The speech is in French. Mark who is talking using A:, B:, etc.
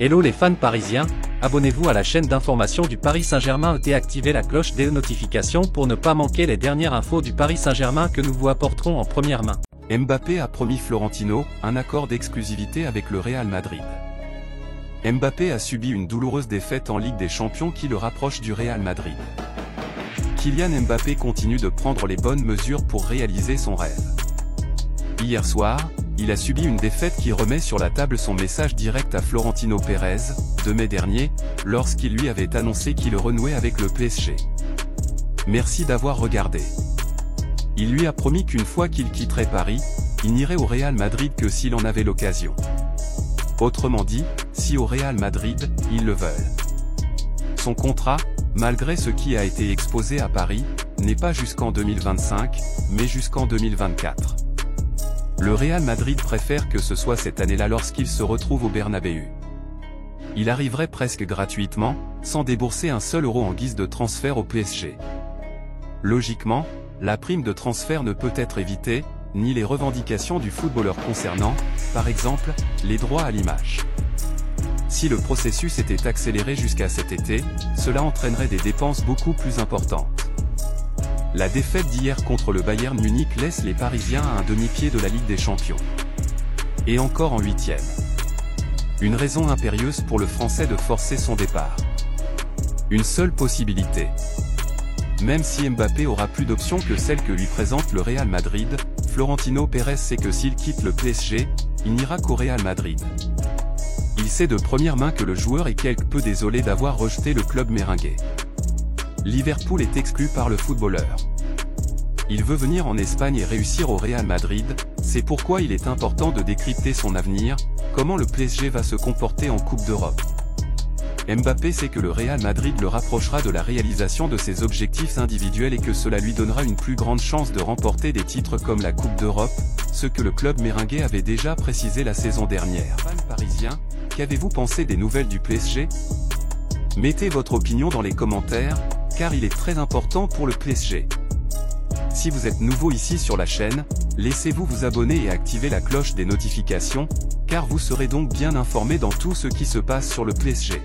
A: Hello les fans parisiens, abonnez-vous à la chaîne d'information du Paris Saint-Germain et activez la cloche des notifications pour ne pas manquer les dernières infos du Paris Saint-Germain que nous vous apporterons en première main.
B: Mbappé a promis Florentino un accord d'exclusivité avec le Real Madrid. Mbappé a subi une douloureuse défaite en Ligue des Champions qui le rapproche du Real Madrid. Kylian Mbappé continue de prendre les bonnes mesures pour réaliser son rêve. Hier soir, il a subi une défaite qui remet sur la table son message direct à Florentino Pérez, de mai dernier, lorsqu'il lui avait annoncé qu'il renouait avec le PSG. Merci d'avoir regardé. Il lui a promis qu'une fois qu'il quitterait Paris, il n'irait au Real Madrid que s'il en avait l'occasion. Autrement dit, si au Real Madrid, ils le veulent. Son contrat, malgré ce qui a été exposé à Paris, n'est pas jusqu'en 2025, mais jusqu'en 2024. Le Real Madrid préfère que ce soit cette année-là lorsqu'il se retrouve au Bernabéu. Il arriverait presque gratuitement, sans débourser un seul euro en guise de transfert au PSG. Logiquement, la prime de transfert ne peut être évitée, ni les revendications du footballeur concernant, par exemple, les droits à l'image. Si le processus était accéléré jusqu'à cet été, cela entraînerait des dépenses beaucoup plus importantes. La défaite d'hier contre le Bayern Munich laisse les Parisiens à un demi-pied de la Ligue des Champions. Et encore en huitième. Une raison impérieuse pour le Français de forcer son départ. Une seule possibilité. Même si Mbappé aura plus d'options que celles que lui présente le Real Madrid, Florentino Pérez sait que s'il quitte le PSG, il n'ira qu'au Real Madrid. Il sait de première main que le joueur est quelque peu désolé d'avoir rejeté le club merengue. Liverpool est exclu par le footballeur. Il veut venir en Espagne et réussir au Real Madrid, c'est pourquoi il est important de décrypter son avenir, comment le PSG va se comporter en Coupe d'Europe. Mbappé sait que le Real Madrid le rapprochera de la réalisation de ses objectifs individuels et que cela lui donnera une plus grande chance de remporter des titres comme la Coupe d'Europe, ce que le club merengue avait déjà précisé la saison dernière. Fans parisiens, qu'avez-vous pensé des nouvelles du PSG? Mettez votre opinion dans les commentaires, car il est très important pour le PSG. Si vous êtes nouveau ici sur la chaîne, laissez-vous vous abonner et activer la cloche des notifications, car vous serez donc bien informé dans tout ce qui se passe sur le PSG.